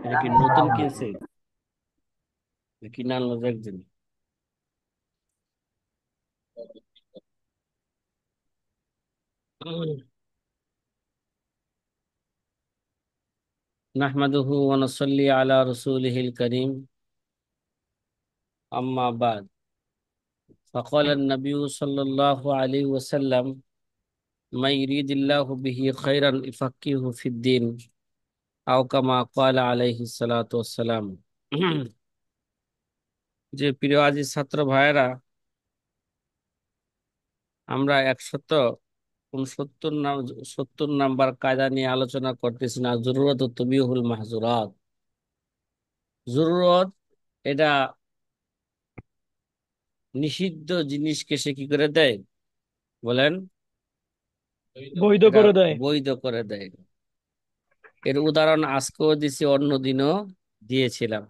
এটা কি নতুন কিনছে কিনে আনলো যে একদিন? নাহমাদুহু ওয়া নুসাল্লি আলা রাসূলিহিল কারীম, আম্মা বাদ। فقال النبي صلى الله عليه وسلم: ما يريد الله به خيرا يفقهه في الدين، أو كما قال عليه الصلاة والسلام। যে প্রিয় আজিজ ছাত্র ভাইয়েরা, আমরা 169 নাম্বার কায়দা নিয়ে আলোচনা করতেছি না, জরুরত ও তবিহুল মাহজুরাত। জরুরত, এটা নিষিদ্ধ জিনিসকে সে কি করে দেয় বলেন? বৈধ এটা করে দেয়। বৈধ করে দেয়। এর উদাহরণ আজকেও দিছি, অন্যদিনও দিয়েছিলাম।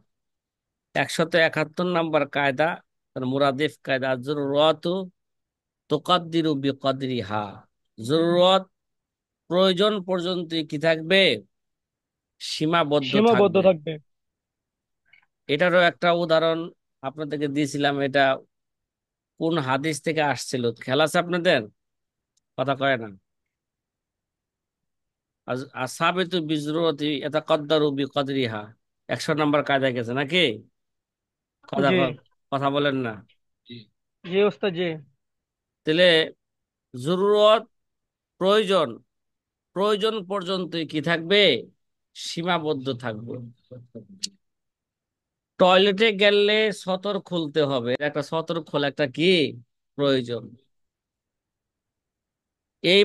171 নাম্বার কায়দা, তার মুরাদিফ কায়দা, জরুরত তুকাদ্দিরু বিকদরিহা। জরুরত প্রয়োজন পর্যন্ত কি থাকবে? সীমাবদ্ধ সীমাবদ্ধ থাকবে। থাকবে। এটারও একটা উদাহরণ আপনাদেরকে দিয়েছিলাম। এটা কোন হাদিস থেকে আসছিল খেয়াল আছে আপনাদের? কথা কয় না। আসাবিতু বিজরুরতি ইয়াতাকাদ্দারু বিকদরিহা, 100 নাম্বার কায়দায় গেছে নাকি? কথা জি। কথা বলেন না। জি ওস্তাদ জি। তাহলে জরুরত, প্রয়োজন, প্রয়োজন পর্যন্তই কি থাকবে? সীমাবদ্ধ থাকবে। টয়লেটে গেলে সতর খুলতে হবে, একটা সতর খোলা একটা কি প্রয়োজন। এই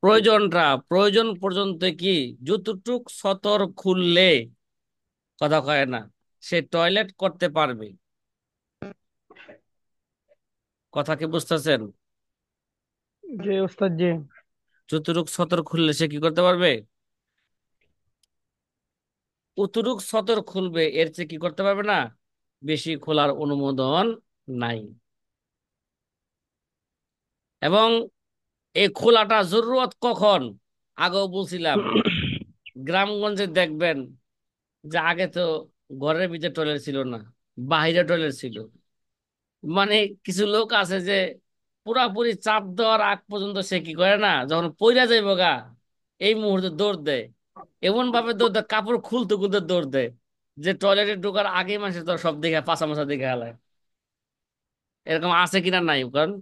প্রয়োজনটা প্রয়োজন পর্যন্ত কি, যতটুক সতর খুললে, কথা কয় না, সে টয়লেট করতে পারবে। কথা কি বুঝতেছেন? জি ওস্তাদ জি। যতটুক সতর খুললে সে কি করতে পারবে? অতটুক সতর খুলবে, এর চেয়ে কি করতে পারবে না, বেশি খোলার অনুমোদন নাই। এবং এই খোলাটা জরুরত কখন? আগেও বলছিলাম, গ্রামগঞ্জে দেখবেন যে আগে তো ঘরের ভিতরে টয়লেট ছিল না, বাহিরে টয়লেট ছিল। মানে কিছু লোক আছে যে পুরাপুরি চাপ দেওয়ার আগ পর্যন্ত সে কি করে না, যখন পইরা যাইব গা, এই মুহূর্তে দৌড় দেয়। এমন ভাবে দৌড় দেয়, কাপড় খুলতে খুলতে দৌড় দেয়, যে টয়লেটে ঢোকার আগেই মানুষের তো সব দিকে পাছা মাছা দিকে হালায়। এরকম আছে কিনা নাই কারণ?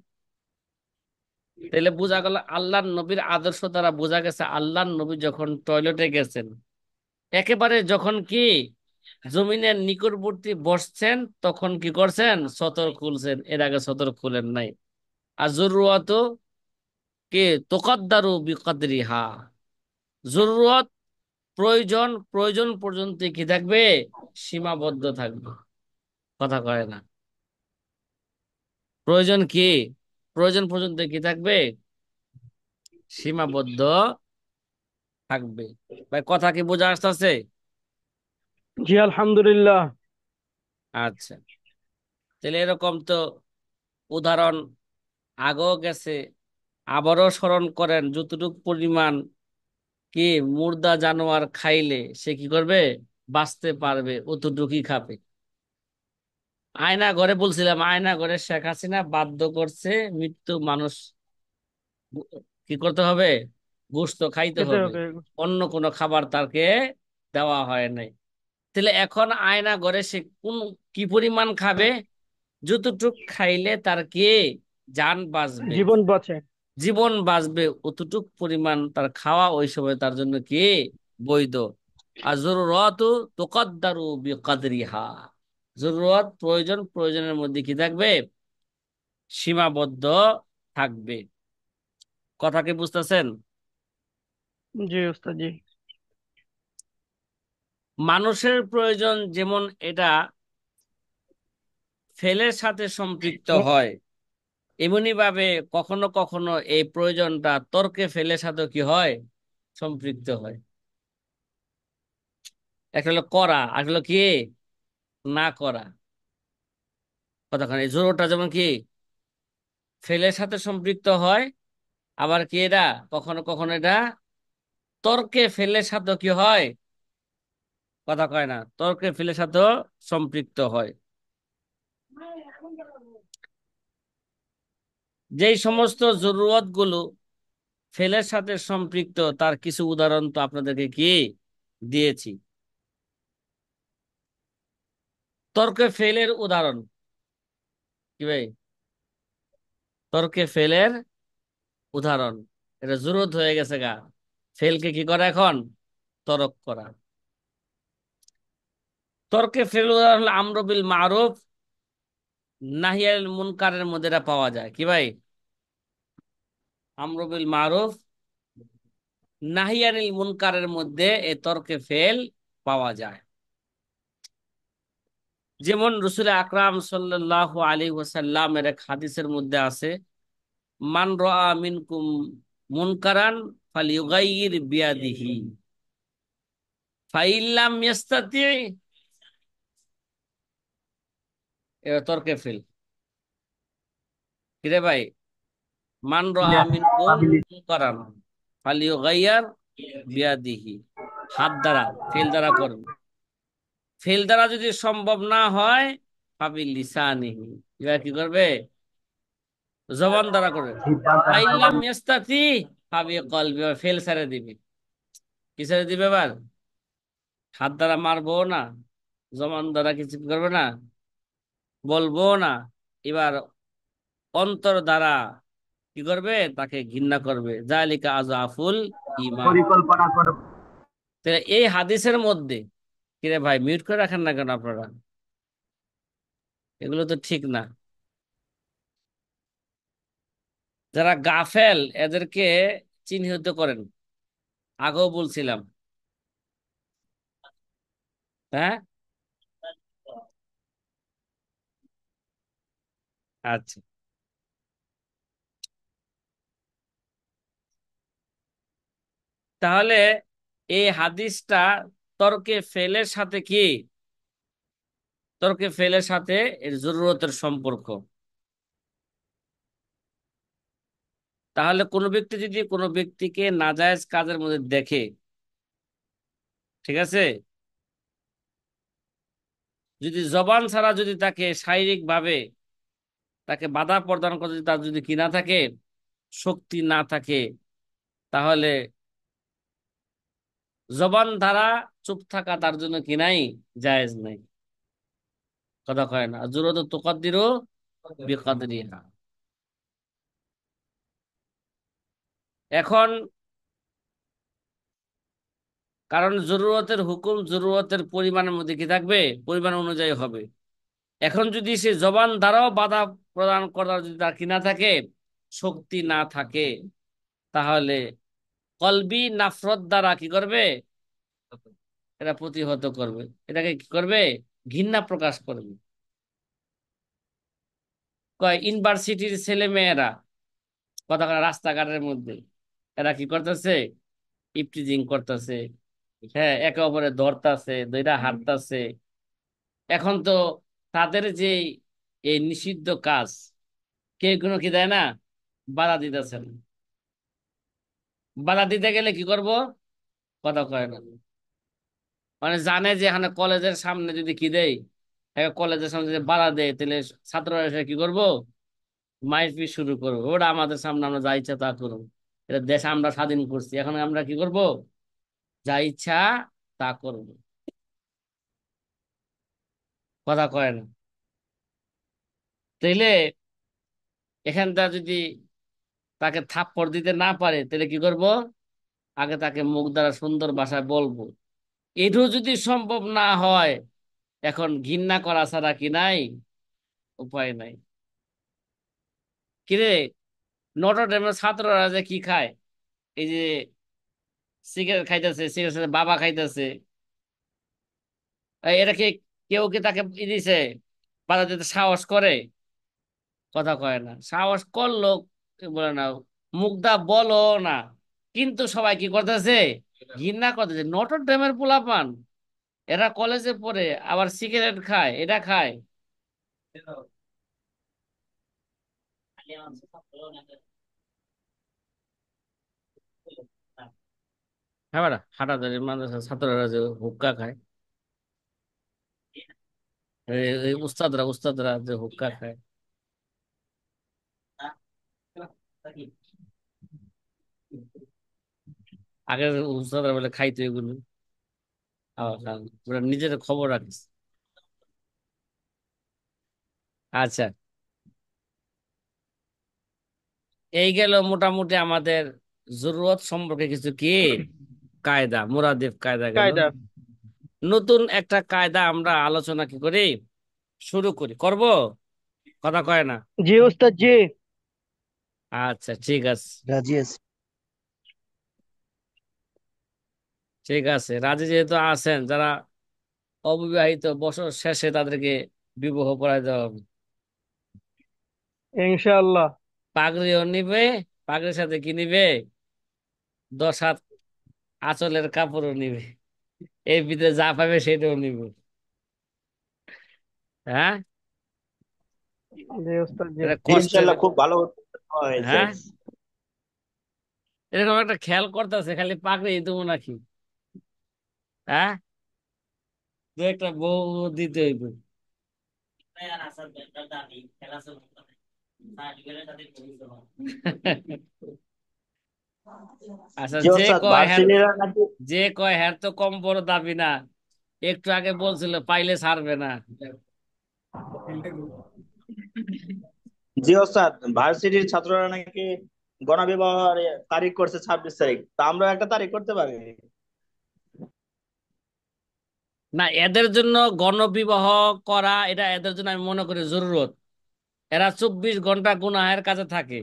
তাহলে বোঝা গেল আল্লাহর নবীর আদর্শ দ্বারা বোঝা গেছে, আল্লাহর নবী যখন টয়লেটে গেছেন, একেবারে যখন কি জমিনের নিকটবর্তী বসছেন, তখন কি করছেন, সতর খুলছেন, এর আগে সতর খুলেন নাই। আর জরুরত কে তোকাদ্দারু বিকদরিহা। জরুরত, প্রয়োজন, প্রয়োজন পর্যন্ত কি থাকবে, সীমাবদ্ধ থাকবে। কথা কয় না। প্রয়োজন কি, প্রয়োজন পর্যন্ত কি থাকবে, সীমাবদ্ধ থাকবে। ভাই কথা কি বোঝা আসতেছে? জি আলহামদুলিল্লাহ। আচ্ছা, তাহলে এরকম তো উদাহরণ আগেও গেছে, আবারও স্মরণ করেন। যতটুকু পরিমাণ কি মুর্দা জানোয়ার খাইলে সে কি করবে, বাঁচতে পারবে, অতটুকুই খাবে। আয়না ঘরে বলছিলাম, আয়না ঘরে শেখ হাসিনা বাধ্য করছে মৃত্যু মানুষ কি করতে হবে, গোশত খাইতে খেতে হবে। হবে। অন্য কোনো খাবার তাকে দেওয়া হয় নাই। তাহলে এখন আয়না ঘরে সে কোন কি পরিমাণ খাবে? যতটুক খাইলে তার কি জান বাঁচবে, জীবন বাঁচে। জীবন বাঁচবে, অতটুক পরিমাণ তার খাওয়া ওই সময় তার জন্য কি বৈধ। আর জরুরত তুকাদ্দারু বিকদরিহা। জরুরত, প্রয়োজন, প্রয়োজনের মধ্যে কি থাকবে, সীমাবদ্ধ থাকবে। কথা কি বুঝতেছেন? জি ওস্তাদ জি। মানুষের প্রয়োজন যেমন এটা ফেলের সাথে সম্পৃক্ত হয়, এমনি ভাবে কখনো কখনো এই প্রয়োজনটা তর্কে ফেলের সাথে কি হয়, সম্পৃক্ত হয়। একটা হলো করা, আর হলো কি না করা। কতখানি জোরটা যেমন কি ফেলের সাথে সম্পৃক্ত হয়, আবার কি এটা কখনো কখনো এটা তর্কে ফেলের সাথে কি হয়, কথা কয় না, তর্কে ফেলের সাথেও সম্পৃক্ত হয়। যেই সমস্ত জরুরত গুলো ফেলের সাথে সম্পৃক্ত তার কিছু উদাহরণ তো আপনাদেরকে কি দিয়েছি। তর্কে ফেলের উদাহরণ কি ভাই? তর্কে ফেলের উদাহরণ, এটা জরুরত হয়ে গেছে গা, ফেলকে কি করা এখন? তরক করা। তর্কে ফেল উদাহরণ হলো আমর বিল মারুফ নাহি আনিল মুনকারের মধ্যে এটা পাওয়া যায় কি ভাই? আমর বিল মারুফ নাহি আনিল মুনকারের মধ্যে এই তর্কে ফেল পাওয়া যায়। যেমন রসুল আকরাম সাল্লাল্লাহু আলাইহি ওয়াসাল্লামের এক হাদিসের মধ্যে আছে, মান রাআ মিনকুম মুনকারান ফালিয়ুগাইয়ির বিয়াদিহি ফাইল্লাম ইয়াস্তাতি, এটা তর্কে ফেল। কিরে ভাই, মান রাআ মিনকুম মুনকারান ফালিয়ুগাইয়ির বিয়াদিহি, হাত দ্বারা, ফেল দ্বারা করবে। ফেল দ্বারা যদি সম্ভব না হয় ফাবিল লিসানিহি, এবার কি করবে? জবান দ্বারা করবে। ফাইল্লাম ইয়াস্তাতি ফাবি কলবি, ফেল ছেড়ে দিবি। কি ছেড়ে দিবে এবার? হাত দ্বারা মারবো না, জবান দ্বারা কিছু করবে না, বলবো না। এবার অন্তর দ্বারা কি করবে? তাকে ঘৃণা করবে। জালিকা আযআফুল ঈমান। পরিকল্পনা করো। তাহলে এই হাদিসের মধ্যে, কিরে ভাই মিউট করে রাখেন না কেন আপনারা? এগুলো তো ঠিক না। যারা গাফেল এদেরকে চিহ্নিত করেন, আগেও বলছিলাম। হ্যাঁ, আচ্ছা। তাহলে এই হাদিসটা তর্কে ফেলের সাথে কি? তর্কে ফেলের সাথে এর জরুরতের সম্পর্ক। তাহলে কোনো ব্যক্তি যদি কোনো ব্যক্তিকে নাজায়েজ কাজের মধ্যে দেখে, ঠিক আছে, যদি জবান ছাড়া যদি তাকে শারীরিক ভাবে তাকে বাধা প্রদান করতে যদি তার যদি কি না থাকে, শক্তি না থাকে, তাহলে জবান দ্বারা চুপ থাকা তার জন্য কি নাই? জায়েজ নাই। কথা কয় না, জরুরত তুকাদ্দিরু বিকাদরিহা। এখন কারণ জরুরতের হুকুম জরুরতের পরিমাণের মধ্যে কি থাকবে? পরিমাণ অনুযায়ী হবে। এখন যদি সে জবান দ্বারাও বাধা প্রদান করার যদি তার কি না থাকে, শক্তি না থাকে, তাহলে কলবি নাফরত দ্বারা কি করবে? এটা প্রতিহত করবে, এটাকে কি করবে? ঘৃণা প্রকাশ করবে। কয় ইউনিভার্সিটির ছেলে মেয়েরা কথা কয় রাস্তাঘাটের মধ্যে এরা কি করতেছে? ইপটিজিং করতেছে, হ্যাঁ, একে অপরে ধরতাছে, দুইটা হাঁটতাছে। এখন তো তাদের যে এই নিষিদ্ধ কাজ, কেউ কোনো কি দেয় না, বাধা দিতেছেন। বাধা দিতে গেলে কি করব? কথা কয় না, মানে জানে যে এখানে কলেজের সামনে যদি কি দেয়, কলেজের সামনে যদি বাধা দেয়, তাহলে ছাত্ররা এসে কি করবো? মাইরপিট শুরু করবো। ওরা আমাদের সামনে আমরা যা ইচ্ছা তা করবো। এটা দেশ আমরা স্বাধীন করছি, এখন আমরা কি করব? যা ইচ্ছা তা করবো। কথা কয় না। তাইলে এখানটা যদি তাকে থাপ্পড় দিতে না পারে, তাহলে কি করব? আগে তাকে মুখ দ্বারা সুন্দর ভাষায় বলবো। এটাও যদি সম্ভব না হয়, এখন ঘৃণা করা ছাড়া কি নাই? উপায় নাই। কিরে, নটর ডেমের ছাত্ররা যে কি খায়, এই যে সিগারেট খাইতেছে, সিগারেট সাথে বাবা খাইতেছে, এটা কি কেউ কি তাকে দিছে? বাধা দিতে সাহস করে? কথা কয় না, সাহস করলো বলে না, মুগ্ধা বলো না, কিন্তু সবাই কি করতেছে? ঘৃণা করতেছে। নটর ডেমের পোলাপান, এরা কলেজে পড়ে আবার সিগারেট খায়, এটা খায়। হ্যাঁ, হাটাজারির মাদ্রাসার ছাত্ররা যে হুক্কা খায়, এই উস্তাদরা উস্তাদরা যে হুক্কা খায়। আগে উস্তাদরা বলে খাইতো এগুলো। ওরা নিজের খবর রাখিস। আচ্ছা, এই গেল মোটামুটি আমাদের জরুরত সম্পর্কে কিছু কি কায়দা, মুরাদিফ কায়দা গেল। কায়দা। নতুন একটা কায়দা আমরা আলোচনা কি করি, শুরু করি, করব, কথা কয় না। জি ওস্তাদ জি। আচ্ছা ঠিক আছে। রাজি আছি। ঠিক আছে, রাজি যেহেতু আছেন, যারা অবিবাহিত বছর শেষে তাদেরকে বিবাহ পড়ায় দেওয়া হবে। ইনশাআল্লাহ। পাগড়িও নিবে, পাগড়ির সাথে কি নিবে, 10 হাত আঁচলের কাপড়ও নিবে, এর ভিতরে যা পাবে সেটাও নিবে। হ্যাঁ, জি ওস্তাদ জি। এটা জি, কষ্টের। ইনশাল্লাহ খুব ভালো হয়েছে। হ্যাঁ, এরকম একটা খেয়াল করতেছে, খালি পাগড়ি দেবো নাকি? হ্যাঁ, দু একটা বউ দিতে হইবে। আচ্ছা, জি ওস্তাদ, ভার্সিটিরা নাকি যে কয় হ্যার তো কম বড় দাবি না, একটু আগে বলছিল পাইলে ছাড়বে না। জি ওস্তাদ, ভার্সিটির ছাত্ররা নাকি গণবিবাহের তারিখ করছে 26 তারিখ, তা আমরা একটা তারিখ করতে পারি। না, এদের জন্য গণবিবাহ করা, এটা এদের জন্য আমি মনে করি জরুরত। এরা 24 ঘন্টা গুনাহের কাছে থাকে,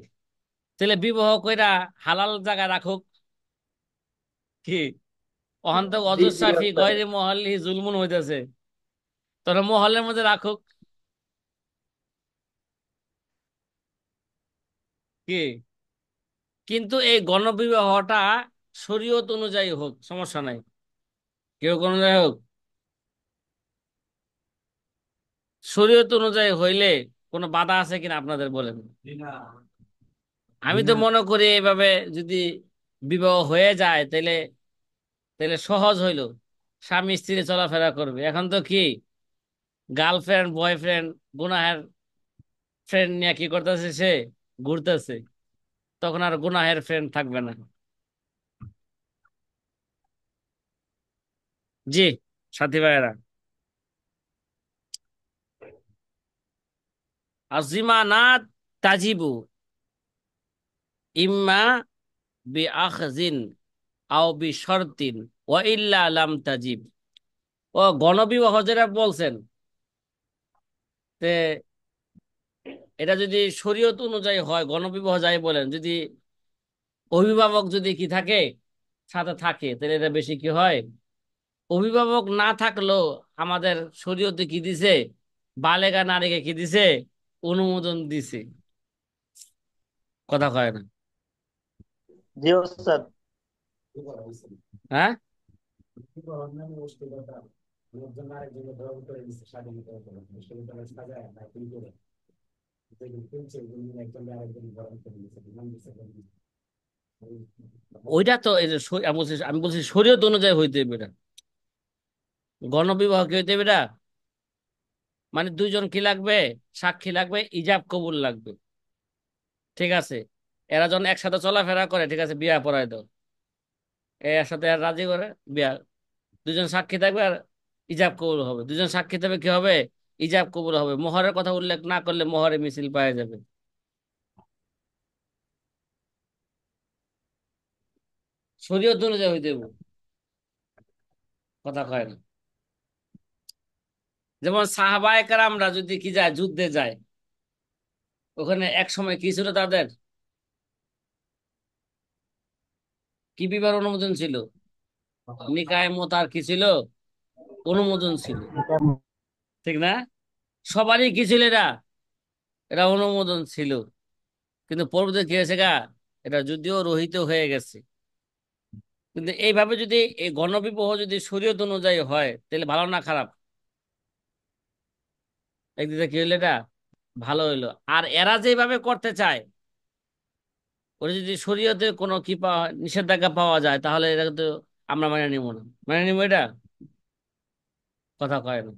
তাহলে বিবাহ কইরা হালাল জায়গায় রাখুক। কি অহন্ত জি জি অজস্রাফি ওস্তাদ। গয়রে মহল্লি জুলমুন হইতেছে, তোরা মহল্লের মধ্যে রাখুক। কি, কিন্তু এই গণবিবাহটা শরীয়ত অনুযায়ী হোক, সমস্যা নাই, কেউ কোন অনুযায়ী হোক। শরীয়ত অনুযায়ী হইলে কোনো বাধা আছে কিনা আপনাদের বলেন। আমি তো মনে করি এইভাবে যদি বিবাহ হয়ে যায়, তাহলে তাহলে সহজ হইলো, স্বামী স্ত্রী চলাফেরা করবে। এখন তো কি, গার্লফ্রেন্ড বয়ফ্রেন্ড গুনাহের ফ্রেন্ড নিয়ে কি করতেছে, সে ঘুরতেছে, তখন আর গুনাহের ফ্রেন্ড থাকবে না। জি সাথী ভাইয়েরা, আজিমা না তাজিবু ইম্মা বি আখজিন আও বি শর্তিন ওয়া ইল্লা লাম তাজিব। ও গণবিবাহ যেটা বলছেন, তে এটা যদি শরীয়ত অনুযায়ী হয়, গণবিবাহ যাই বলেন, যদি অভিভাবক যদি কি থাকে, সাথে থাকে, তাহলে এটা বেশি কি হয়। অভিভাবক না থাকলেও আমাদের শরীয়তে কি দিছে, বালেগা নারীকে কি দিছে, অনুমোদন দিছে, কথা কয় না। জি ওস্তাদ। হ্যাঁ, ওইটা তো এই যে আমি বলছি শরীয়ত অনুযায়ী হইতে হবে এটা। গণবিবাহ কি হইতে হবে এটা, মানে দুইজন কি লাগবে, সাক্ষী লাগবে, ইজাব কবুল লাগবে। ঠিক আছে, এরা যখন একসাথে চলাফেরা করে, ঠিক আছে, বিয়া পড়ায় দাও, এর সাথে আর রাজি করে বিয়া, দুজন সাক্ষী থাকবে আর ইজাব কবুল হবে, দুজন সাক্ষী থাকবে কি হবে, ইজাব কবুল হবে। মোহরের কথা উল্লেখ না করলে মোহরে মিছিল পাওয়া যাবে। শরীয়ত অনুযায়ী হইতে হইব, কথা কয় না। যেমন সাহাবায়ে কেরামরা যদি কি যায়, যুদ্ধে যায়, ওখানে এক সময় কি ছিল তাদের, কি বিবাহ অনুমোদন ছিল, নিকায়ে মুতার কি ছিল, অনুমোদন ছিল, ঠিক না? সবারই কি ছিল এটা, এটা অনুমোদন ছিল। কিন্তু পরবর্তীতে কি হয়েছে গা, এটা যদিও রহিত হয়ে গেছে। কিন্তু এইভাবে যদি এই গণবিবাহ যদি শরীয়ত অনুযায়ী হয়, তাহলে ভালো না খারাপ? একদিকে কি হইলো এটা, ভালো হইলো। আর এরা যেভাবে করতে চায়, ওরা যদি শরীয়তে কোনো কি পাওয়া নিষেধাজ্ঞা পাওয়া যায়, তাহলে এটা তো আমরা মানে নিব না, মানে নিব এটা, কথা কয় না।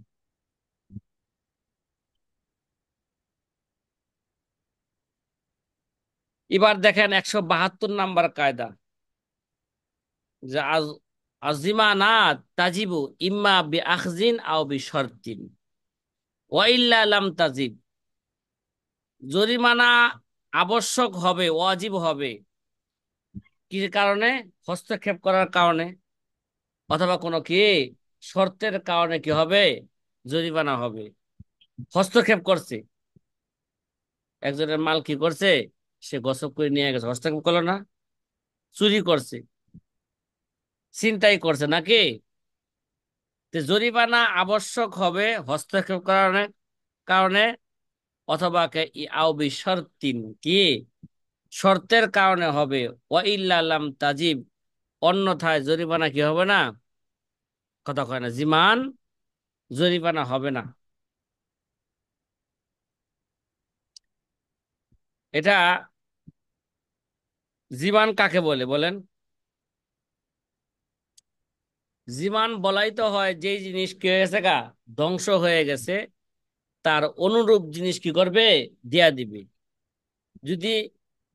এবার দেখেন 172 নাম্বার কায়দা, যে আজিমানা তাজিবু ইম্মা বি আখজিন আও বি শর্তিন ওয়া ইল্লা লাম তাজিব। জরিমানা আবশ্যক হবে, ওয়াজিব হবে কি কারণে? হস্তক্ষেপ করার কারণে, অথবা কোনো কি শর্তের কারণে কি হবে? জরিমানা হবে। হস্তক্ষেপ করছে, একজনের মাল কি করছে, সে গসব করে নিয়ে গেছে, হস্তক্ষেপ করলো না? চুরি করছে, ছিনতাই করছে নাকি? তো জরিমানা আবশ্যক হবে হস্তক্ষেপ কারণে কারণে, অথবা আও বি শর্তিন কি শর্তের কারণে হবে। ওয়া ইল্লা লাম তাজিব, অন্যথায় জরিমানা কি হবে না? কথা কয় না, জিমান, জরিমানা হবে না। এটা জীবান কাকে বলে বলেন? জীবান বলাই তো হয় যেই জিনিস কি হয়ে গেছে গা, ধ্বংস হয়ে গেছে, তার অনুরূপ জিনিস কি করবে? দিয়া দিবে। যদি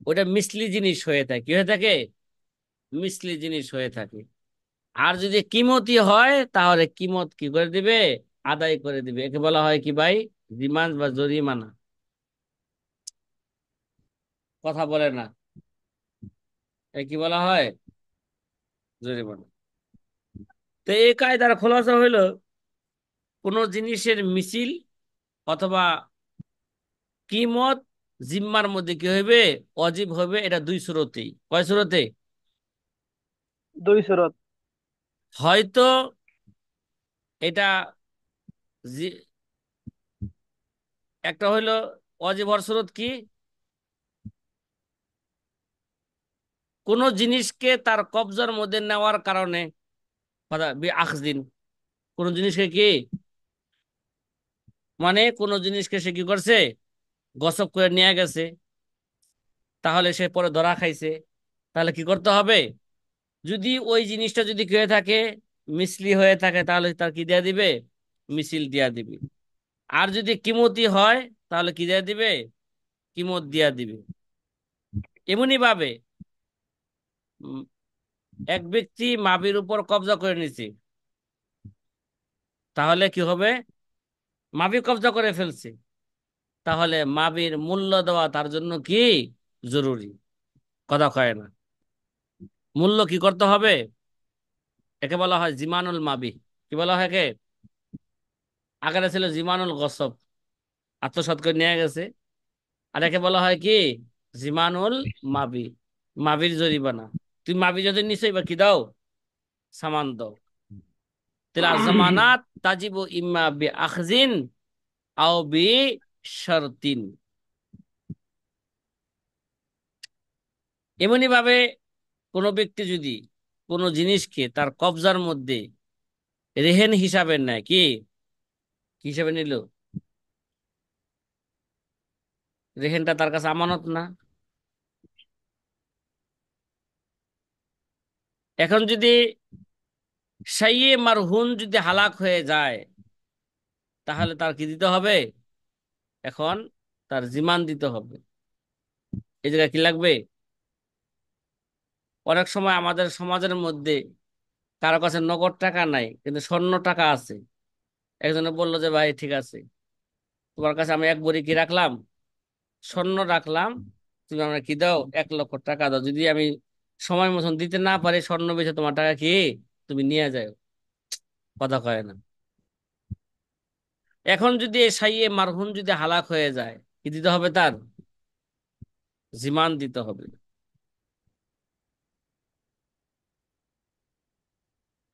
ওটা মিসলি জিনিস হয়ে থাকে, কি হয়ে থাকে? মিসলি জিনিস হয়ে থাকে। আর যদি কিমতি হয় তাহলে কিমত কি করে দিবে? আদায় করে দিবে। একে বলা হয় কি ভাই? রিমান্ড বা জরিমানা। কথা বলে না, এ কি বলা হয়? জরিমানা। তো এই কায়দার খোলাসা হইলো, কোন জিনিসের মিছিল অথবা কিমত জিম্মার মধ্যে কি হইবে? অজীব হবে। এটা দুই সুরতেই। কয় সুরতে? দুই সুরত। হয়তো এটা জি- একটা হইলো অজীব হওয়ার সুরত কি, কোন জিনিসকে তার কবজার মধ্যে নেওয়ার কারণে, কথা আখদিন, কোন জিনিসকে কি, মানে কোন জিনিসকে সে কি করছে? গসব করে নিয়ে গেছে, তাহলে সে পরে ধরা খাইছে, তাহলে কি করতে হবে? যদি ওই জিনিসটা যদি কি হয়ে থাকে, মিসলি হয়ে থাকে, তাহলে তার কি দেয়া দিবে? মিছিল দিয়া দিবে। আর যদি কিমতি হয় তাহলে কি দেয়া দিবে? কিমত দিয়া দিবে। এমনি ভাবে উম, এক ব্যক্তি মাবির উপর কবজা করে নিছে, তাহলে কি হবে? মাবি কবজা করে ফেলছে, তাহলে মাবির মূল্য দেওয়া তার জন্য কি জরুরি? কথা কয় না, মূল্য কি করতে হবে? একে বলা হয় জিমানুল মাবি। কি বলা হয় একে? আগে ছিল জিমানুল গসব, আত্মসাৎ করে নিয়ে গেছে। আর একে বলা হয় কি? জিমানুল মাবি, মাবির জরিমানা। তুই মাবি যদি নিশ্চয়ই বা কি দাও? সামান দাও। তাহলে জামানাত তাজিবু ইম্মা বি আখজিন আও বি শর্তিন। এমনি ভাবে কোনো ব্যক্তি যদি কোনো জিনিসকে তার কবজার মধ্যে রেহেন হিসাবে নেয়, কি কি হিসাবে নিল? রেহেনটা তার কাছে আমানত না? এখন যদি সাইয়ে মারহুন যদি হালাক হয়ে যায়, তাহলে তার কি দিতে হবে? এখন তার জিমান দিতে হবে। এই জায়গায় কি লাগবে? অনেক সময় আমাদের সমাজের মধ্যে কারো কাছে নগদ টাকা নাই, কিন্তু স্বর্ণ টাকা আছে। একজনে বললো যে ভাই ঠিক আছে, তোমার কাছে আমি এক ভরি কি রাখলাম, স্বর্ণ রাখলাম, তুমি আমরা কি দাও, 1 লক্ষ টাকা দাও। যদি আমি সময় মতন দিতে না পারি, স্বর্ণ বেচে তোমার টাকা কি তুমি নিয়ে যাও। কথা কয় না। এখন যদি এই সাইয়ে মারহুম যদি হালাক হয়ে যায়, কি দিতে হবে তার? জিমান দিতে হবে।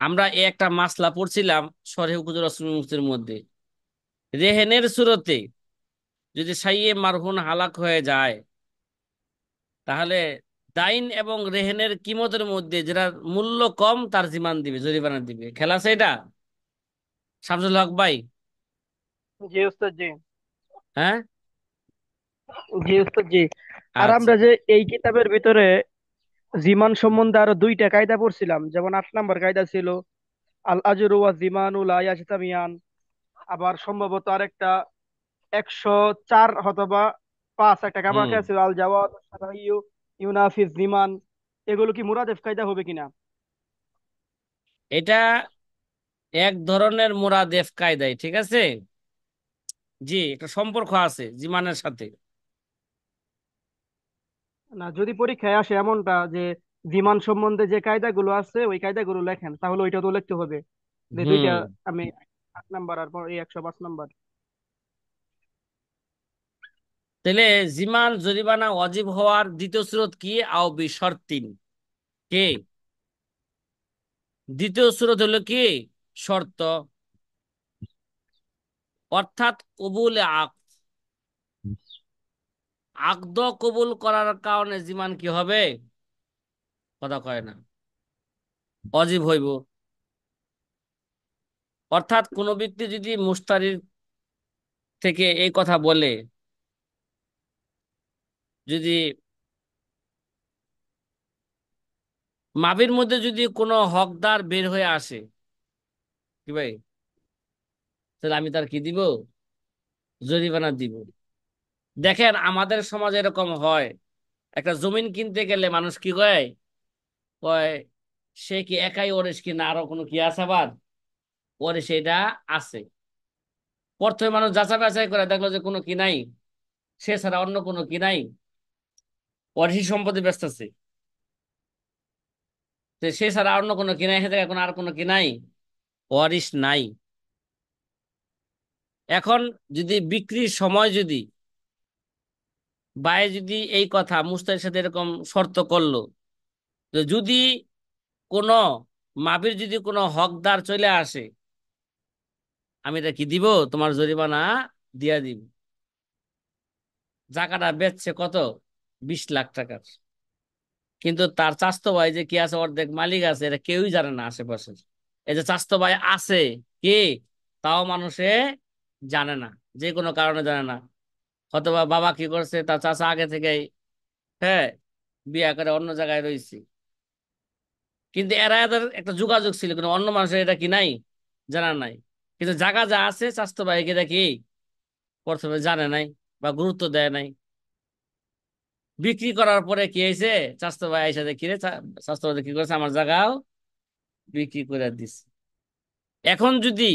আমরা এই একটা মাসলা পড়ছিলাম সরহে উপজেলা মুফতির মধ্যে, রেহেনের সুরতে যদি সাইয়ে মারহুন হালাক হয়ে যায়, তাহলে দাইন এবং রেহেনের কিমতের মধ্যে যেটা মূল্য কম তার জিমান দিবে, জরিমানা দিবে। খেলা আছে এটা? শামসুল হক ভাই। জি উস্তাদ জি। হ্যাঁ। জি উস্তাদ জি। আর আচ্ছা। আমরা যে এই কিতাবের ভিতরে জিমান সম্বন্ধে আরো দুইটা কায়দা পড়ছিলাম, যেমন 8 নম্বর কায়দা ছিল আল আজরু ওয়া জিমানু লা ইয়াজতামিয়ান। আবার সম্ভবত আরেকটা 104 অথবা পাঁচ একটা কাবা হুম। আছে, আল জাওয়াদ, সারাইয়ু, ইউনাফিস, জিমান, এগুলো কি মুরাদেফ কায়দা হবে কিনা? এটা এক ধরনের মুরাদেফ কায়দায়, ঠিক আছে। জি, একটা সম্পর্ক আছে জিমানের সাথে। না, যদি পরীক্ষায় আসে এমনটা যে বিমান সম্বন্ধে যে কায়দাগুলো আছে ওই কায়দাগুলো লেখেন, তাহলে ওইটা তো লিখতে হবে, যে দুইটা হুম। আমি 8 নাম্বার আর পর এই 105 নাম্বার। তাহলে জিমান জরিমানা ওয়াজিব হওয়ার দ্বিতীয় স্রোত কি? আও বি শর্তিন। কে? দ্বিতীয় স্রোত হলো কি? শর্ত, অর্থাৎ কবুল আক, আকদ কবুল করার কারণে জিমান কি হবে? কথা কয় না, অজীব হইব। অর্থাৎ কোন ব্যক্তি যদি মুস্তারির থেকে এই কথা বলে, যদি মাবির মধ্যে যদি কোনো হকদার বের হয়ে আসে, কি ভাই, তাহলে আমি তার কি দিব? জরিমানা দিব। দেখেন আমাদের সমাজে এরকম হয়, একটা জমিন কিনতে গেলে মানুষ কি কয়? কয় সে কি একাই ওরিস কিনা আরো কোনো কি আছে আবার? ওরিস এটা আছে। প্রথমে মানুষ যাচাই বাছাই করে দেখলো যে কোনো কি নাই, সে ছাড়া অন্য কোনো কি নাই, ওয়ারিশ সম্পত্তি ব্যস্ত আছে, তো সে ছাড়া অন্য কোনো কি নাই, সে এখন আর কোনো কি নাই, ওয়ারিশ নাই। এখন যদি বিক্রির সময় যদি বায়ে যদি এই কথা মুস্তাহির সাথে এরকম শর্ত করলো, যে যদি কোনো মাবির যদি কোনো হকদার চলে আসে, আমি এটা কি দিব? তোমার জরিমানা দিয়া দিব। জায়গাটা বেচছে কত? 20 লাখ টাকার। কিন্তু তার চাস্তো ভাই যে কি আছে, অর্ধেক মালিক আছে, এটা কেউই জানে না আশেপাশে। এই যে চাস্তো ভাই আছে কি, তাও মানুষে জানে না, যে কোনো কারণে জানে না। অথবা বাবা কি করছে, তার চাচা আগে থেকেই, হ্যাঁ, বিয়া করে অন্য জায়গায় রয়েছে, কিন্তু এরা এদের একটা যোগাযোগ ছিল, কিন্তু অন্য মানুষের এটা কি নাই, জানা নাই। কিন্তু জায়গা যা আছে স্বাস্থ্য ভাই এটা কি প্রথমে জানে নাই বা গুরুত্ব দেয় নাই। বিক্রি করার পরে কি হয়েছে, স্বাস্থ্য ভাই এসে দেখি রে, স্বাস্থ্য ভাই কি করেছে, আমার জায়গাও বিক্রি করে দিচ্ছে। এখন যদি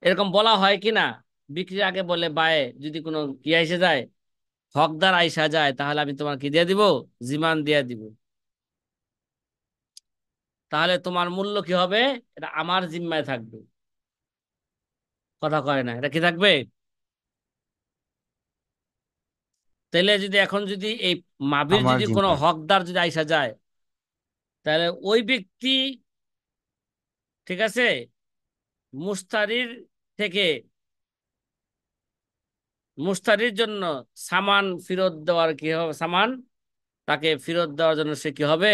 এরকম বলা হয় কি না, বিক্রির আগে বলে বায়ে যদি কোনো কি আইসে যায়, হকদার আইসা যায়, তাহলে আমি তোমার কি দিয়ে দিব? জিমান দিয়ে দিব। তাহলে তোমার মূল্য কি হবে? এটা আমার জিম্মায় থাকবে। কথা কয় না, এটা কি থাকবে? তাহলে যদি এখন যদি এই মাবির আমার যদি কোনো জিম্মায়। হকদার যদি আইসা যায়, তাহলে ওই ব্যক্তি, ঠিক আছে, মুস্তারির থেকে, মুস্তারির জন্য সামান ফেরত দেওয়ার কি হবে, সামান তাকে ফেরত দেওয়ার জন্য সে কি হবে?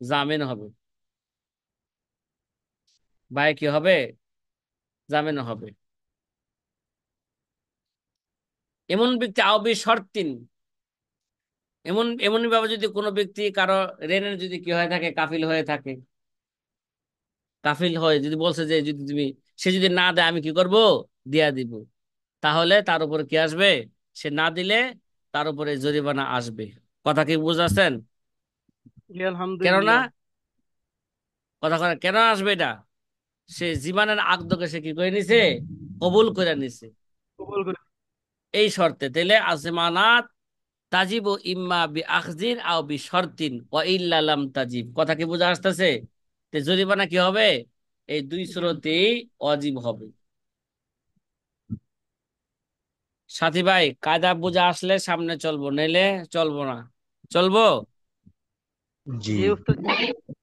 জামিন হবে। ভাই কি হবে? জামিন হবে। এমন ব্যক্তি আওবি শর্তিন, এমনই ভাবে যদি কোনো ব্যক্তি কারো ঋণের যদি কি হয়ে থাকে, কাফিল হয়ে থাকে, কাফিল হয়ে যদি বলছে যে যদি তুমি, সে যদি না দেয় আমি কি করব? দিয়া দিব। তাহলে তার উপরে কি আসবে? সে না দিলে তার উপরে জরিমানা আসবে। কথা কি বুঝাচ্ছেন? জি, কেননা, আলহামদুলিল্লাহ। কথা কথা কেন আসবে এটা? সে জীবনের আগদকে সে কি করে নিছে? কবুল করে নিছে। কবুল করে। এই শর্তে তাইলে আসমানাত তাজিবু ইম্মা বি আখজিন আও বি শর্তিন ওয়া ইল্লা লাম তাজিব। কথা কি বোঝা আসতেছে? তে জরিমানা কি হবে? এই দুই জি। সুরতেই অজীব হবে। সাথী ভাই, কায়দা বুঝা আসলে সামনে চলবো, নইলে চলবো না। চলবো? জি। জি উস্তাদ।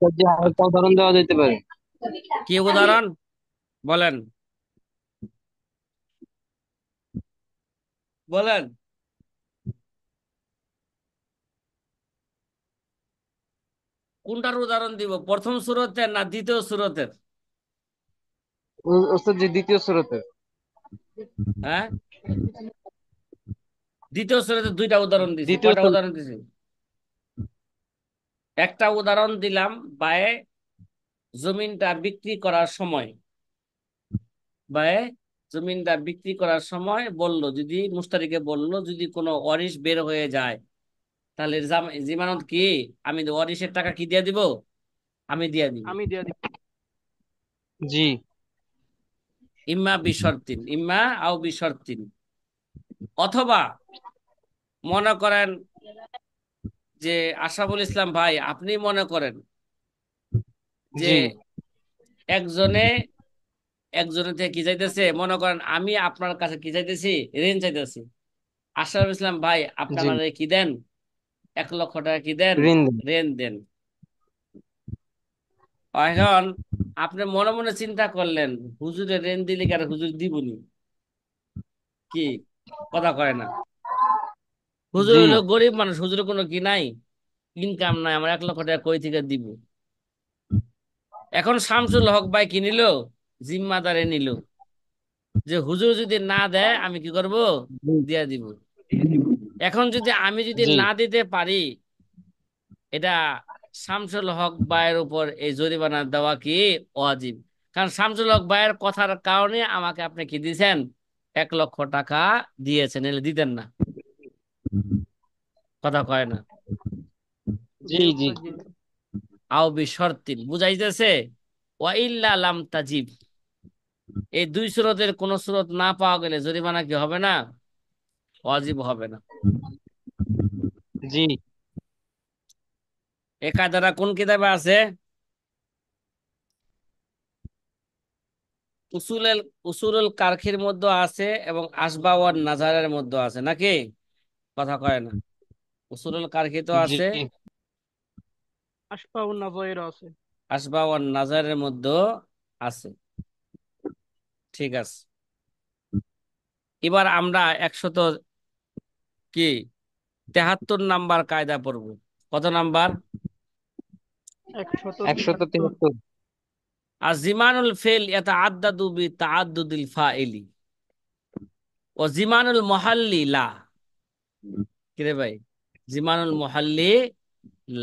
যদি আরেকটা উদাহরণ দেওয়া যেতে পারে। কি উদাহরণ বলেন, বলেন। কোনটার উদাহরণ দিব, প্রথম সুরতের না দ্বিতীয় সুরতের? ওস্তাদ, যে দ্বিতীয় সুরতে। হ্যাঁ, দ্বিতীয় সুরতে দুইটা উদাহরণ দিছি। দ্বিতীয় কয়টা সুরত। উদাহরণ দিছি? একটা উদাহরণ দিলাম বায়ে জমিনটা বিক্রি করার সময়, বায়ে জমিনটা বিক্রি করার সময় বলল, যদি মুশতারিকে বলল যদি কোনো ওয়ারিশ বের হয়ে যায়, তাহলে জিমানত কি? আমি ওয়ারিশের টাকা কি দিয়ে দিব? আমি দিয়ে দিব। আমি দিয়ে দিব। জি ইম্মা বিশর্তিন, ইম্মা আও বিশর্তিন। অথবা মনে করেন যে আশরাফুল ইসলাম ভাই, আপনি মনে করেন যে জি একজনে একজনের থেকে কি চাইতেছে, মনে করেন আমি আপনার কাছে কি চাইতেছি, ঋণ চাইতেছি। আশরাফুল ইসলাম ভাই, আপনি জি আমাদের কি দেন? 1 লক্ষ টাকা কি দেন? ঋণ দেন। ঋণ দেন। এখন আপনি মনে মনে চিন্তা করলেন, হুজুরে ঋণ দিলে কি আর হুজুর দিবনি? কি কথা কয় না? হুজুর জি হলো গরিব মানুষ, হুজুরের কোনো কি নাই, ইনকাম নাই, আমার 1 লক্ষ টাকা কই থেকে দিব? এখন শামসুল হক ভাই কি নিল? জিম্মাদারে নিল, যে হুজুর যদি না দেয় আমি কি করব? জি দিয়া দিব। এখন আমি যদি জি না দিতে পারি, এটা শামসুল হক ভাইয়ের উপর এই জরিমানা দেওয়া কি ওয়াজিব? কারণ শামসুল হক ভাইয়ের কথার কারণে আমাকে আপনি কি দিয়েছেন? 1 লক্ষ টাকা দিয়েছেন, এলে দিতেন না। কথা কয় না? জি জি জি উস্তাদ, জি। আও বি শর্তিন বুঝাইতেছে, ওয়া ইল্লা লাম তাজিব। এই দুই সুরতের কোন সুরত না পাওয়া গেলে জরিমানা কি হবে না? ওয়াজিব হবে না। জি এ কায়দাটা কোন কিতাবে আছে? উসুলেল উসুলুল কারখির মধ্যে আছে এবং আসবাওয়ান নাজারের মধ্যে আছে নাকি? কথা কয় না? উসুলুল কারখি তো জি আছে, আশফাউন নাজায়ের আছে। আসবাওয়ান নাজারের মধ্যে আছে। ঠিক আছে, এবার আমরা 173 নাম্বার কায়দা পড়ব। কত নাম্বার? 173। 173। আর জিমানুল ফেল ইয়াতাআদ্দাদু বিতাআদ্দুদিল ফাইলি ও জিমানুল মুহাল্লি লা। কিরে ভাই, জিমানুল মুহাল্লি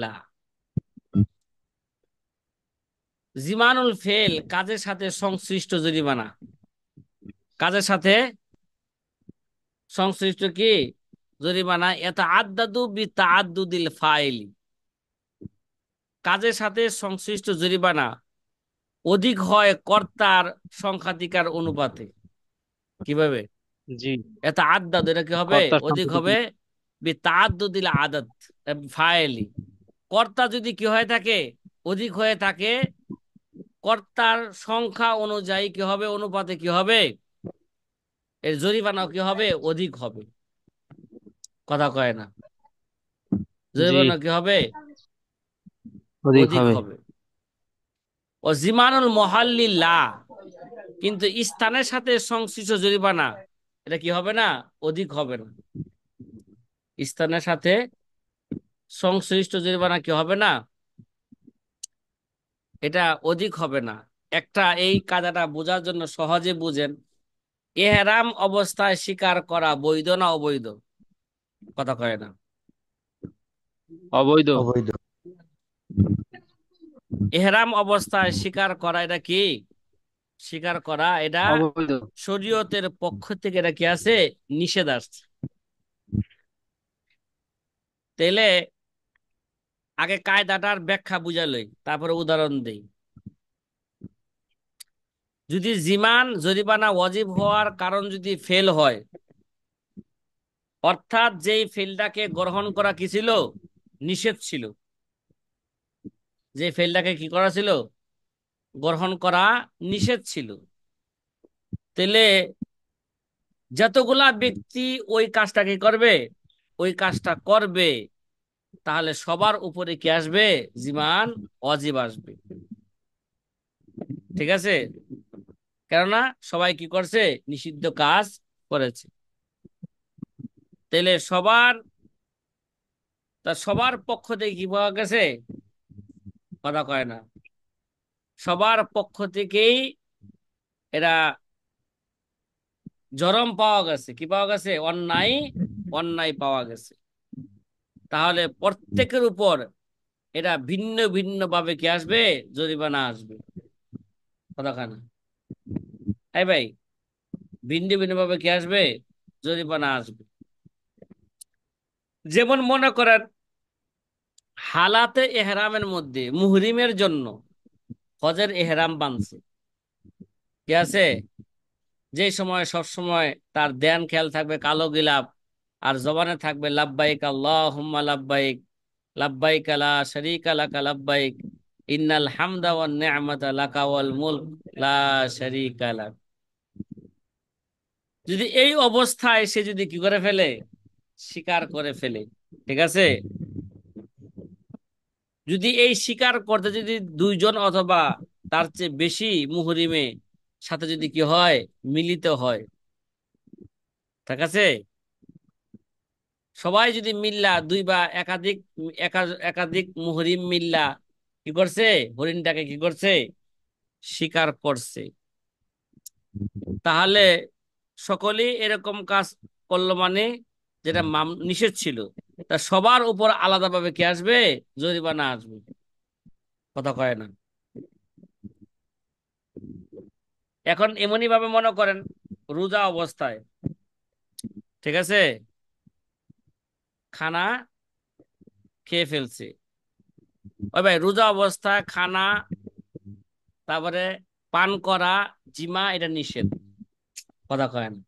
লা। জিমানুল ফেল কাজের সাথে সংশ্লিষ্ট জরিমানা, কাজের সাথে সংশ্লিষ্ট কি জরিমানা? ইয়াতাআদ্দাদু বিতাআদ্দুদিল ফাইলি, কাজের সাথে সংশ্লিষ্ট জরিমানা অধিক হয় কর্তার সংখ্যাধিকার অনুপাতে। কিভাবে? জি এটা আদাদ, এটা কি হবে? কর্তার অধিক সম্পত্তি। হবে বিতাআদ্দুদিল আদাদ ফাইলি। কর্তা যদি কি হয়ে থাকে? অধিক হয়ে থাকে, কর্তার সংখ্যা অনুযায়ী কি হবে? অনুপাতে কি হবে? এর জরিমানাও কি হবে? অধিক হবে। কথা কয় না? জি জরিমানা কি হবে? অধিক অধিক হবে। হবে। ও জিমানুল মুহাল্লিল্লা, কিন্তু স্থানের সাথে সংশ্লিষ্ট জরিমানা এটা কি হবে না? অধিক হবে না। স্থানের সাথে সংশ্লিষ্ট জরিমানা কি হবে না? এটা অধিক হবে না। এই কায়দাটা বোঝার জন্য সহজে বুঝেন, এহরাম অবস্থায় শিকার করা বৈধ না অবৈধ? কথা কয় না? অবৈধ। অবৈধ। এহরাম অবস্থায় শিকার করা এটা কি? শিকার করা এটা অবৈধ। শরীয়তের পক্ষ থেকে এটা কি আছে? নিষেধ আসছে। তাইলে আগে কায়দাটার ব্যাখ্যা বুঝালই, তারপরে উদাহরণ দেই। যদি জরিমানা ওয়াজিব হওয়ার কারণ যদি ফেল হয়, অর্থাৎ যেই ফেলটাকে গ্রহণ করা কি ছিল? নিষেধ ছিল। যে ফেলটাকে কি করা ছিল? গ্রহণ করা নিষেধ ছিল। তাহলে যতগুলা ব্যক্তি ওই কাজটা কি করবে? ওই কাজটা করবে, তাহলে সবার উপরে কি আসবে? জিমান ওয়াজিব আসবে। ঠিক আছে? কেননা সবাই কি করছে? নিষিদ্ধ কাজ করেছে। তাহলে সবার পক্ষ থেকে কি পাওয়া গেছে? কথা কয় না? সবার পক্ষ থেকেই এরা জরম পাওয়া গেছে। কি পাওয়া গেছে? অন্যায়, অন্যায় পাওয়া গেছে। তাহলে প্রত্যেকের উপর এটা ভিন্ন ভিন্ন ভাবে কি আসবে? জরিমানা আসবে। কথা কয় না? এই ভাই, ভিন্ন ভিন্ন ভাবে কি আসবে, জরিমানা আসবে। যেমন মনে করেন হালাতে এহরামের মধ্যে মুহরিমের জন্য হজের এহরাম বাঁধছে, কি আছে, যে সময় সব সময় তার ধ্যান খেয়াল থাকবে কালো গিলাপ, আর জবানে থাকবে লাব্বাইক আল্লাহুম্মা লাব্বাইক, লাব্বাইক লা শারীকা লাকা লাব্বাইক, ইন্নাল হামদা ওয়ান নি'মাতা লাকা ওয়াল মুলক লা শারীকা লাক। যদি এই অবস্থায় সে যদি কি করে ফেলে, স্বীকার করে ফেলে, ঠিক আছে, যদি এই স্বীকার করতে যদি দুইজন অথবা তার চেয়ে বেশি মুহরিমে সাথে যদি কি হয়, মিলিত হয়, ঠিক আছে, সবাই যদি মিল্লা দুই বা একাধিক একাধিক মুহরিম মিল্লা কি করছে, হরিণটাকে কি করছে, স্বীকার করছে, তাহলে সকলেই এরকম কাজ করলো মানে যেটা নিষেধ ছিল, তা সবার উপর আলাদাভাবে কি আসবে, জরিমানা আসবে। কথা কয় না। এখন এমনই ভাবে মনে করেন রোজা অবস্থায়, ঠিক আছে, খানা খেয়ে ফেলছে, ওই ভাই রোজা অবস্থায় খানা, তারপরে পান করা, জিমা, এটা নিষেধ। কথা কয় না।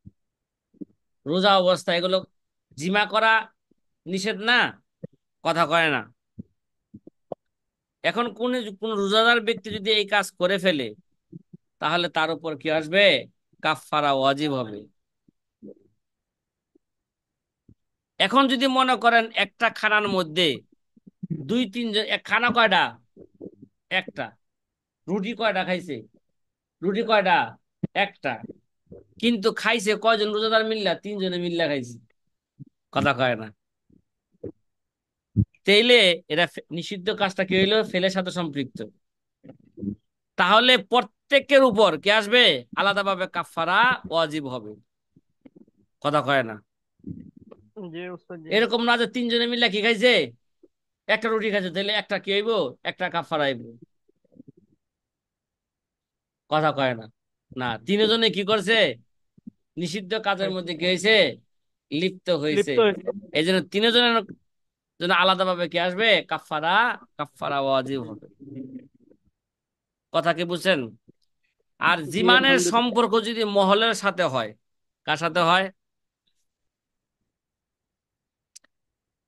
রোজা অবস্থায় এগুলো জিমা করা নিষেধ না, কথা কয় না। এখন কোন রোজাদার ব্যক্তি যদি এই কাজ করে ফেলে, তাহলে তার উপর কি আসবে, কাফফারা ওয়াজিব হবে। এখন যদি মনে করেন একটা খানার মধ্যে দুই তিনজন, এক খানা কয়টা, একটা, রুটি কয়টা খাইছে, রুটি কয়টা, একটা, কিন্তু খাইছে কয়জন রোজাদার মিল্লা, তিনজনে মিল্লা খাইছে। কথা কয় না। তাইলে এরা নিষিদ্ধ কাজটা কি হইলো, ফেলের সাথে সম্পৃক্ত। তাহলে প্রত্যেকের উপর কি আসবে, আলাদাভাবে কাফফারা ওয়াজিব হবে। কথা কয় না। জি উস্তাদ জি। এরকম না যে তিনজনে মিলে কি খাইছে, একটা রুটি খাইছে, তাহলে একটা কি হইব, একটা কাফফারা হইব। কথা কয় না। না, তিনজনে কি করছে, নিষিদ্ধ কাজের মধ্যে কি হয়েছে, লিপ্ত হয়েছে। লিপ্ত হয়েছে। এই জন্য তিনজনের জন্য আলাদাভাবে কি আসবে, কাফফারা, কাফফারা ওয়াজিব হবে। কথা কি বুঝছেন? আর জি জিমানের আলহামদুলিল্লাহ। সম্পর্ক যদি মহলের সাথে হয়, কার সাথে হয়,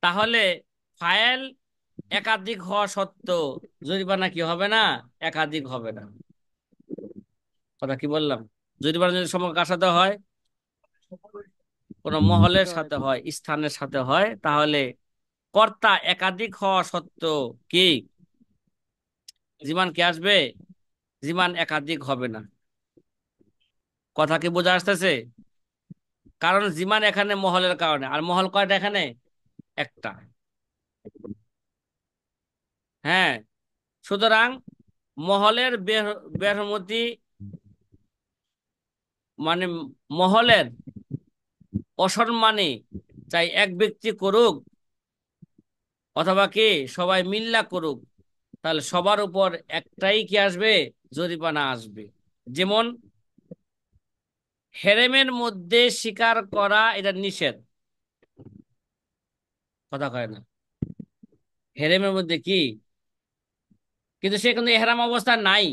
তাহলে ফাইল একাধিক হওয়া সত্ত্বেও জরিমানা কি হবে না, একাধিক হবে না। কথা কি বললাম? জরিমানা যদি সম্পর্ক কার সাথে হয়, কোন মহলের সাথে হয়, স্থানের সাথে হয়, তাহলে কর্তা একাধিক হওয়া সত্ত্বেও কি জিমান কি আসবে, জিমান একাধিক হবে না। কথা কি বোঝা আসতেছে? কারণ জিমান এখানে মহলের কারণে, আর মহল কয়টা এখানে, একটা। হ্যাঁ, সুতরাং মহলের বেরহমতি মানে মহলের অসম্মানে চাই এক ব্যক্তি করুক অথবা কি সবাই মিল্লা করুক, তাহলে সবার উপর একটাই কি আসবে, জরিমানা আসবে। যেমন হেরেমের মধ্যে শিকার করা এটা নিষেধ। কথা কয় না। হেরেমের মধ্যে কি, কিন্তু সে কিন্তু এহরাম অবস্থা নাই।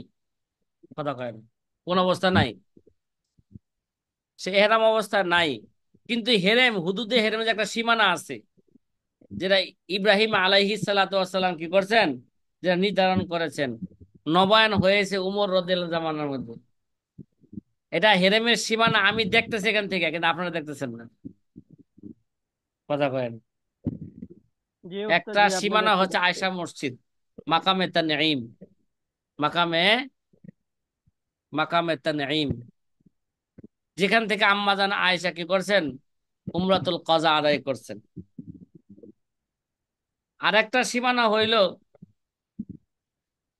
কথা কয় না। কোন অবস্থা নাই, সে এহরাম অবস্থা নাই, কিন্তু হেরেম হুদুদে হেরেমের যে একটা সীমানা আছে, যেটা ইব্রাহিম আলাইহিস সালাতু ওয়াস সালাম কি করছেন, যেটা নির্ধারণ করেছেন, নবায়ন হয়েছে উমর রাদিয়াল্লাহু জামানার মধ্যে। এটা হেরেমের সীমানা আমি দেখতেছি এখান থেকে, কিন্তু আপনারা দেখতেছেন না। কথা কয়েন। জি উস্তাদ একটা জি আপনি সীমানা দেখতে হচ্ছে পাচ্ছি। আয়সা মসজিদ, মাকামে তানঈম, মাকামে মাকামে তানঈম, যেখান থেকে আম্মাজান আয়েশা কি করছেন, উমরাতুল কাজা আদায় করছেন। আর একটা সীমানা হইল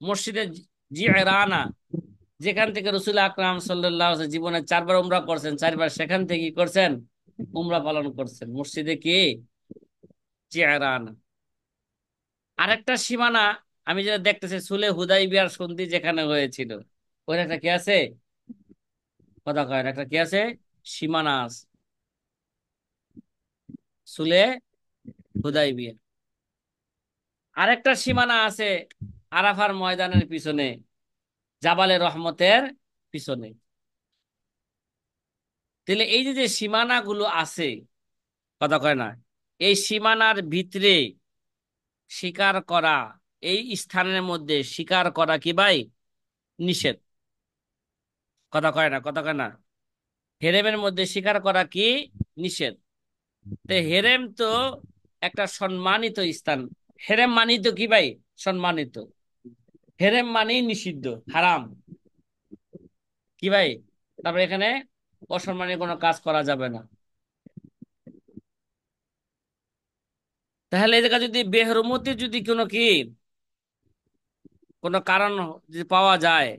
মসজিদে জিরানা, যেখান থেকে রসুল আকরাম সাল্লাল্লাহু আলাইহি ওয়াসাল্লাম জীবনে 4 বার উমরা করছেন, 4 বার সেখান থেকে কি করছেন, উমরা পালন করছেন, মসজিদে কি জিরানা। আরেকটা সীমানা আমি যেটা দেখতেছি, সুলে হুদাইবিয়ার সন্ধি যেখানে হয়েছিল, ওই একটা কি আছে, কথা কয় না, একটা কি আছে, সীমানা আছে, সুলে হুদাইবিয়া। আরেকটা সীমানা আছে আরাফার ময়দানের পিছনে, জাবালে রহমতের পিছনে। তাহলে এই যে যে সীমানাগুলো আছে, কথা কয় না, এই সীমানার ভিতরে শিকার করা, এই স্থানের মধ্যে শিকার করা কি ভাই নিষেধ? কথা কয় না, কথা কয় না। হেরেমের মধ্যে শিকার করা কি নিষেধ? তো হেরেম তো একটা সম্মানিত স্থান। হেরেম মানি তো কি ভাই সম্মানিত, হেরেম মানেই নিষিদ্ধ, হারাম, কি ভাই? তারপরে এখানে অসম্মানীয় কোনো কাজ করা যাবে না। তাহলে এই জায়গায় যদি বেহরমতি যদি কোনো কি কোনো কারণ যদি পাওয়া যায়,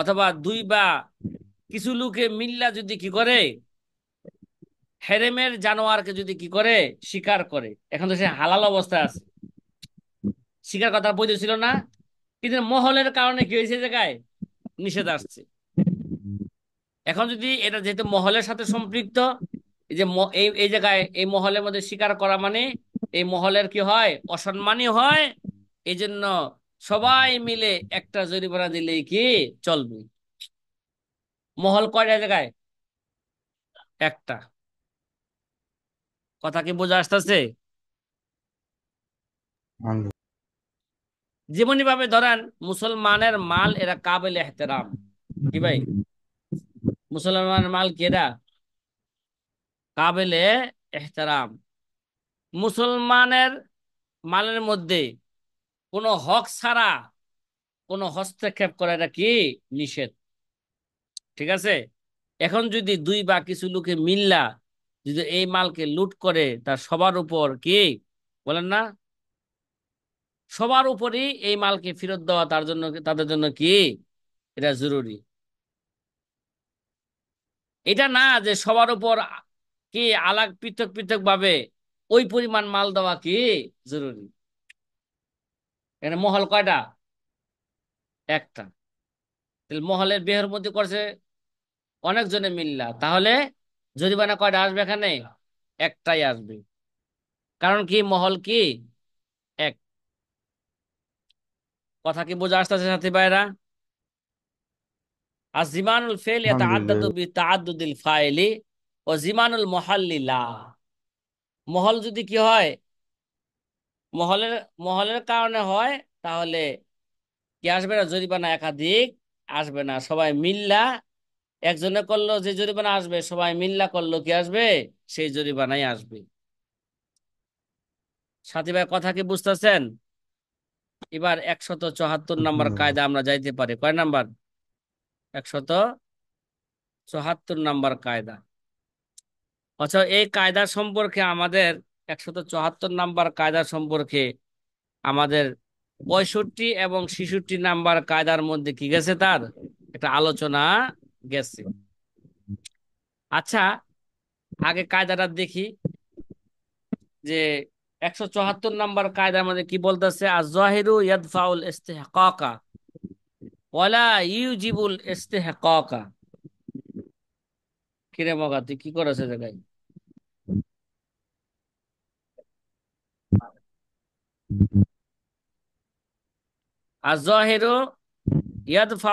অথবা দুই বা কিছু লোকে মিল্লা যদি কি করে হেরেমের জানোয়ারকে যদি কি করে শিকার করে, এখন তো সে হালাল অবস্থায় আছে, শিকার কথা বৈধ ছিল না, কিন্তু মহলের কারণে কি হয়েছে এই জায়গায় নিষেধ আসছে। এখন যদি এটা যেহেতু মহলের সাথে সম্পৃক্ত, এই যে এই এই জায়গায় এই মহলের মধ্যে শিকার করা মানে এই মহলের কি হয় অসম্মানী হয়, এই জন্য সবাই মিলে একটা জরিমানা দিলেই কি চলবে। মহল কয়টা জায়গায়? একটা। কথা কি বোঝা আসতেছে? যেমনি ভাবে ধরেন মুসলমানের মাল এরা কাবিল এহতেরাম, কি ভাই? মুসলমানের মাল কি এরা কাবিলে এহতেরাম। মুসলমানের মালের মধ্যে কোনো হক ছাড়া কোনো হস্তক্ষেপ করা এটা কি নিষেধ, ঠিক আছে? এখন যদি দুই বা কিছু লোকে মিল্লা যদি এই মালকে লুট করে, তার সবার উপর কি বলেন না, সবার উপরই এই মালকে ফেরত দেওয়া তার জন্য তাদের জন্য কি এটা জরুরি। এটা না যে সবার উপর কি আলাগ পৃথক পৃথক ভাবে ওই পরিমাণ মাল দেওয়া কি জরুরি। এখানে মহল কয়টা? একটা। তাহলে মহলের বেহর মধ্যে করছে অনেকজনে মিল্লা, তাহলে জরিমানা কয়টা আসবে এখানে? একটাই আসবে। কারণ কি মহল কি এক। কথা কি বোঝা আসতেছে সাথী ভাইরা? আর জিমানুল ফেল ইয়াতাআদ্দাদু বিতাআদ্দুদিল ফাইলি ও জিমানুল মুহাল্লি লা। মহল যদি কি হয় মহলের মহলের কারণে হয়, তাহলে কি আসবে না জরিমানা একাধিক আসবে না, সবাই মিল্লা একজনে করলো যে জরিমানা আসবে, সবাই মিল্লা করলো কি আসবে সেই জরিমানাই আসবে। সাথী ভাই কথা কি বুঝতেছেন? এবার 174 কায়দা আমরা যাইতে পারি। কয় নাম্বার? 174 কায়দা। আচ্ছা, এই কায়দা সম্পর্কে আমাদের 174 কায়দা সম্পর্কে আমাদের 65 এবং 66 কায়দার মধ্যে কি গেছে তার একটা আলোচনা গেছে। আচ্ছা, আগে কায়দাটা দেখি যে 174 কায়দার মধ্যে কি বলতেছে, আয-যাহিরু ইয়াদফাউল ইস্তিহকাকা ওয়ালা ইউজিবুল ইস্তিহকাকা। কিরে মগা তুই কি করেছে জায়গায়? আয-যাহিরু ইয়াদফাউল